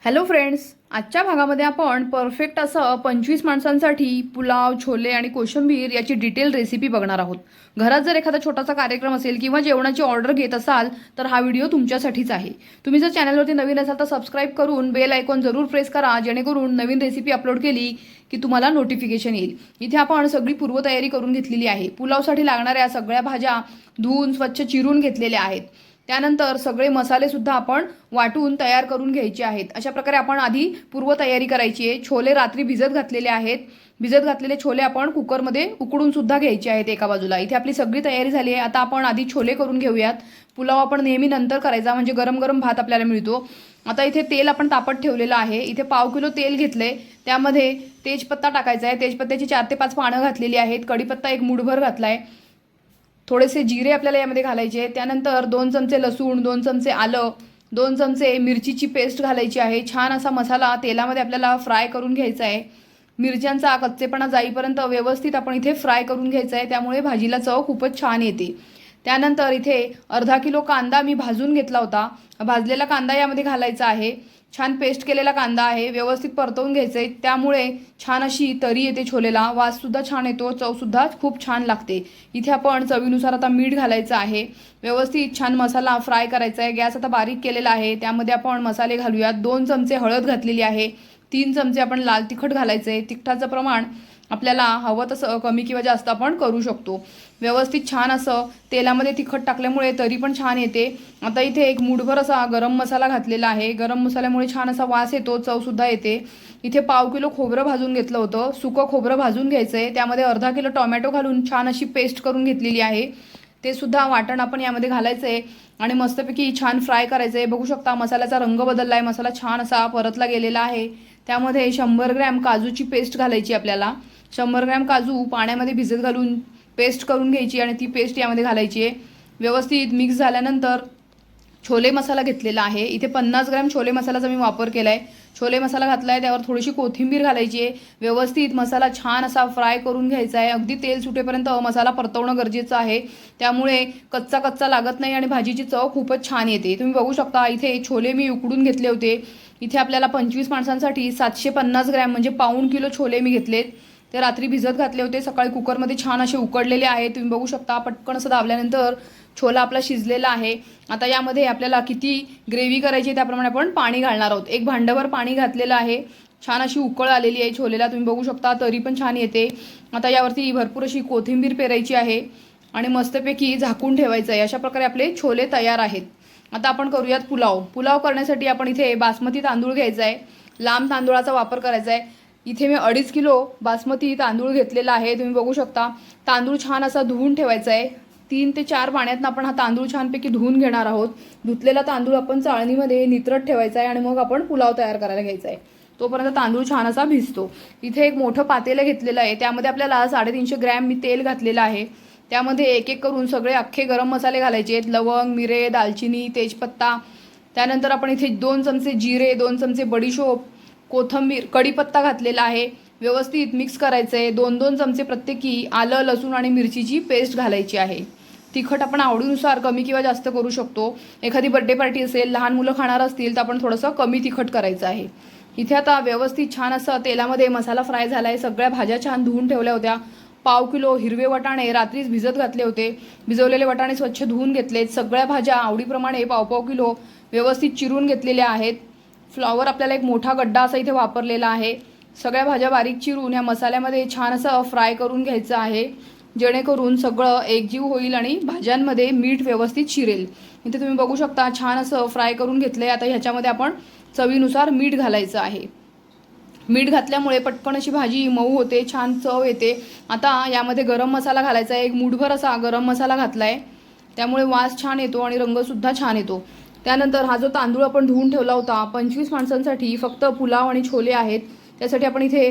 Hello friends, आजच्या भागामध्ये आपण परफेक्ट असं 25 माणसांसाठी पुलाव, छोले आणि कोशिंबीर याची डिटेल रेसिपी बघणार आहोत. घरात जर एखादा छोटासा कार्यक्रम असेल किंवा जेवणाची ऑर्डर घेत असाल तर हा व्हिडिओ तुमच्यासाठीच आहे. तुम्ही जर चॅनलवरती नवीन असाल तर सबस्क्राईब करून बेल आयकॉन जरूर प्रेस करा, जेणेकरून नवीन रेसिपी अपलोड केली की तुम्हाला नोटिफिकेशन येईल. इथे आपण सगळी पूर्वतयारी करून घेतलेली आहे. पुलावसाठी लागणाऱ्या सगळ्या भाज्या धुवून स्वच्छ चिरून घेतलेल्या आहेत. त्यानंतर सगळे मसाले सुद्धा आपण वाटून तयार करून घ्यायचे आहेत. अशा प्रकारे आपण आधी पूर्वतयारी करायची आहे. छोले रात्री भिजत घातलेले आहेत. भिजत घातलेले छोले आपण कुकरमध्ये उकडून सुद्धा घ्यायचे आहेत एका बाजूला. इथे आपली सगळी तयारी झाली आहे. आता आपण आधी छोले करून घेऊयात. पुलाव आपण नेहमी नंतर करायचा, म्हणजे गरम गरम भात आपल्याला मिळतो. आता इथे तेल आपण तापत ठेवलेलं आहे. इथे पाव किलो तेल घेतले, त्यामध्ये तेजपत्ता टाकायचा आहे. तेजपत्त्याची 4 ते 5 पानं घातलेली आहेत. कढीपत्ता एक मूठभर घातलाय. थोडेसे जिरे आपल्याला यामध्ये घालायचे. त्यानंतर 2 चमचे लसूण, 2 चमचे आलं, 2 चमचे मिरचीची पेस्ट घालायची आहे. छान असा मसाला तेलामध्ये आपल्याला फ्राय करून घ्यायचा आहे. मिरच्यांचा कच्चेपणा जाईपर्यंत व्यवस्थित आपण इथे फ्राय करून घ्यायचा आहे. त्यामुळे भाजीला चव खूपच छान येते. त्यानंतर इथे अर्धा किलो कांदा मी भाजून घेतला होता. भाजलेला कांदा यामध्ये घालायचा आहे. छान पेस्ट केलेला कांदा आहे. व्यवस्थित परतवून घ्यायचं आहे. त्यामुळे छान अशी तरी येते छोलेला, वाससुद्धा छान येतो, चवसुद्धा खूप छान लागते. इथे आपण चवीनुसार आता मीठ घालायचं आहे. व्यवस्थित छान मसाला फ्राय करायचा आहे. गॅस आता बारीक केलेला आहे. त्यामध्ये आपण मसाले घालूयात. 2 चमचे हळद घातलेली आहे. 3 चमचे आपण लाल तिखट घालायचं आहे. तिखटाचं प्रमाण आपल्याला हवं तसं कमी किंवा जास्त आपण करू शकतो. व्यवस्थित छान असं तेलामध्ये तिखट टाकल्यामुळे तरी पण छान येते. आता इथे एक मूठभर असा गरम मसाला घातलेला आहे. गरम मसाल्यामुळे छान असा वास येतो, चवसुद्धा येते. इथे पाव किलो खोबरं भाजून घेतलं होतं. सुकं खोबरं भाजून घ्यायचं आहे. त्यामध्ये अर्धा किलो टोमॅटो घालून छान अशी पेस्ट करून घेतलेली आहे. ते सुद्धा वाटण आपण यामध्ये घालायचं आहे आणि मस्तपैकी छान फ्राय करायचं आहे. बघू शकता मसाल्याचा रंग बदलला आहे. मसाला छान असा परतला गेलेला आहे. त्यामध्ये 100 ग्रॅम काजूची पेस्ट घालायची आपल्याला. 100 ग्रॅम काजू पाण्यामध्ये भिजत घालून पेस्ट करून घ्यायची आणि ती पेस्ट यामध्ये घालायची आहे. व्यवस्थित मिक्स झाल्यानंतर छोले मसाला घेतलेला आहे. इथे 50 ग्रॅम छोले मसाल्याचा मी वापर केला आहे. छोले मसाला घातला आहे, त्यावर थोडीशी कोथिंबीर घालायची आहे. व्यवस्थित मसाला छान असा फ्राय करून घ्यायचा आहे. अगदी तेल सुटेपर्यंत मसाला परतवणं गरजेचं आहे. त्यामुळे कच्चा कच्चा लागत नाही आणि भाजीची चव खूपच छान येते. तुम्ही बघू शकता इथे छोले मी उकडून घेतले होते. इथे आपल्याला 25 माणसांसाठी 750 ग्रॅम म्हणजे पाऊण किलो छोले मी घेतलेत. ते रात्री भिजत घातले होते. सकाळी कुकरमध्ये छान असे उकडलेले आहे. तुम्ही बघू शकता पटकन असं दाबल्यानंतर छोला आपला शिजलेला आहे. आता यामध्ये आपल्याला किती ग्रेव्ही करायची त्याप्रमाणे आपण पाणी घालणार आहोत. एक भांडभर पाणी घातलेलं आहे. छान अशी उकळ आलेली आहे छोलेला, तुम्ही बघू शकता तरी पण छान येते. आता यावरती भरपूर अशी कोथिंबीर पेरायची आहे आणि मस्तपैकी झाकून ठेवायचं आहे. अशा प्रकारे आपले छोले तयार आहेत. आता आपण करूयात पुलाव. पुलाव करण्यासाठी आपण इथे बासमती तांदूळ घ्यायचा आहे. लांब तांदूळाचा वापर करायचा आहे. इथे मी 2.5 किलो बासमती तांदूळ घेतलेला आहे. तुम्ही बघू शकता तांदूळ छान असा धुवून ठेवायचा आहे. 3 ते 4 पाण्यातनं आपण हा तांदूळ छानपैकी धुवून घेणार आहोत. धुतलेला तांदूळ आपण चाळणीमध्ये नितरत ठेवायचा आहे आणि मग आपण पुलाव तयार करायला घ्यायचा आहे. तोपर्यंत तांदूळ छान असा भिजतो. इथे एक मोठं पातेलं घेतलेलं आहे. त्यामध्ये आपल्याला 350 ग्रॅम मी तेल घातलेलं आहे. त्यामध्ये एक एक करून सगळे अख्खे गरम मसाले घालायचे आहेत. लवंग, मिरे, दालचिनी, तेजपत्ता. त्यानंतर आपण इथे 2 चमचे जिरे, 2 चमचे बडीशोप, कोथिंबीर, कढीपत्ता घातलेला आहे. व्यवस्थित मिक्स करायचं आहे. 2-2 चमचे प्रत्येकी आलं, लसूण आणि मिरचीची पेस्ट घालायची आहे. तिखट आपण आवडीनुसार कमी किंवा जास्त करू शकतो. एखादी बर्थडे पार्टी असेल, लहान मुलं खाणार असतील तर आपण थोडंसं कमी तिखट करायचं आहे. इथे आता व्यवस्थित छान असं तेलामध्ये मसाला फ्राय झाला आहे. सगळ्या भाज्या छान धुवून ठेवल्या होत्या. पाव किलो हिरवे वाटाणे रात्रीच भिजत घातले होते. भिजवलेले वाटाणे स्वच्छ धुवून घेतलेत. सगळ्या भाज्या आवडीप्रमाणे पाव किलो व्यवस्थित चिरून घेतलेल्या आहेत. फ्लॉवर आपल्याला एक मोठा गड्डा असा इथे वापरलेला आहे. सगळ्या भाज्या बारीक चिरून ह्या मसाल्यामध्ये छान असं फ्राय करून घ्यायचं आहे, जेणेकरून सगळं एकजीव होईल आणि भाज्यांमध्ये मीठ व्यवस्थित शिरेल. इथे तुम्ही बघू शकता छान असं फ्राय करून घेतलं आहे. आता ह्याच्यामध्ये आपण चवीनुसार मीठ घालायचं आहे. मीठ घातल्यामुळे पटकन अशी भाजी मऊ होते, छान चव येते. आता यामध्ये गरम मसाला घालायचा आहे. एक मूठभर असा गरम मसाला घातला आहे. त्यामुळे वास छान येतो आणि रंगसुद्धा छान येतो. त्यानंतर हा जो तांदूळ आपण धुवून ठेवला होता, 25 माणसांसाठी फक्त पुलाव आणि छोले आहेत, त्यासाठी आपण इथे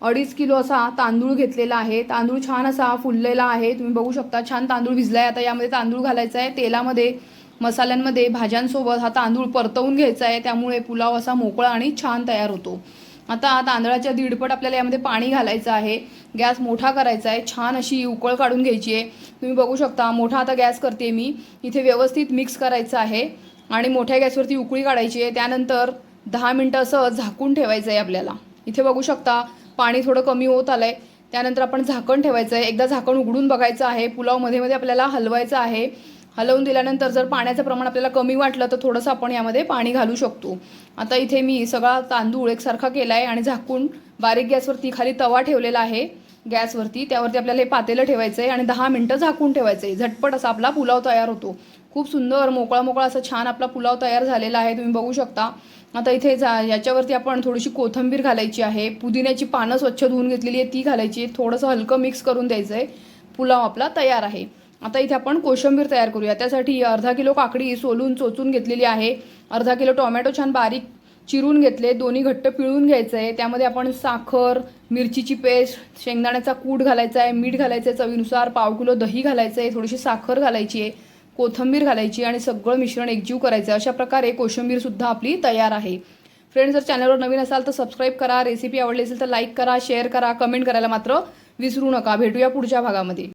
2.5 किलो असा तांदूळ घेतलेला आहे. तांदूळ छान असा फुललेला आहे. तुम्ही बघू शकता छान तांदूळ भिजला आहे. आता यामध्ये तांदूळ घालायचा आहे. तेलामध्ये मसाल्यांमध्ये भाज्यांसोबत हा तांदूळ परतवून घ्यायचा आहे. त्यामुळे पुलाव असा मोकळा आणि छान तयार होतो. आता तांदळाच्या दीडपट आपल्याला यामध्ये पाणी घालायचं आहे. गॅस मोठा करायचा आहे. छान अशी उकळ काढून घ्यायची आहे. तुम्ही बघू शकता मोठा आता गॅस करते मी. इथे व्यवस्थित मिक्स करायचं आहे आणि मोठ्या गॅसवरती उकळी काढायची आहे. त्यानंतर 10 मिनटं असं झाकून ठेवायचं आहे आपल्याला। इथे बघू शकता पाणी थोडं कमी होत आलंय। त्यानंतर आपण झाकण ठेवायचं आहे। एकदा झाकण उघडून बघायचं आहे। पुलाव मध्ये मध्ये आपल्याला हलवायचा आहे। हलवून दिल्यानंतर जर पाण्याचं प्रमाण आपल्याला कमी वाटलं तर थोडंसं आपण यामध्ये पाणी घालू शकतो। आता इथे मी सगळा तांदूळ एकसारखा केला आहे आणि झाकून बारीक गॅसवरती खाली तवा ठेवलेला आहे गॅसवरती, त्यावरती आपल्याला हे पातेलं ठेवायचं आहे आणि 10 मिनटं झाकून ठेवायचं आहे। झटपट असा आपला पुलाव तयार होतो। खूप सुंदर मोकळा मोकळा असं छान आपला पुलाव तयार झालेला आहे, तुम्ही बघू शकता। आता इथे याच्यावरती आपण थोडीशी कोथिंबीर घालायची आहे। पुदिन्याची पानं स्वच्छ धुवून घेतलेली आहे ती घालायची आहे। थोडंसं हलकं मिक्स करून द्यायचं आहे। पुलाव आपला तयार आहे। आता इथे आपण कोशिंबीर तयार करूया। त्यासाठी अर्धा किलो काकडी सोलून चोचून घेतलेली आहे। अर्धा किलो टोमॅटो छान बारीक चिरून घेतले, दोन्ही घट्ट पिळून घ्यायचं आहे। त्यामध्ये आपण साखर, मिरचीची पेस्ट, शेंगदाण्याचा कूट घालायचा आहे, मीठ घालायचं आहे चवीनुसार, पाव किलो दही घालायचं आहे, थोडीशी साखर घालायची आहे, कोथिंबीर घालायची आणि सगळं मिश्रण एकजीव करायचं। अशा प्रकारे कोशिंबीर सुद्धा आपली तयार आहे। फ्रेंड्स, जर चॅनलवर नवीन असाल तर सबस्क्राईब करा, रेसिपी आवडली असेल तर लाईक करा, शेअर करा, कमेंट करायला मात्र विसरू नका। भेटूया पुढच्या भागामध्ये।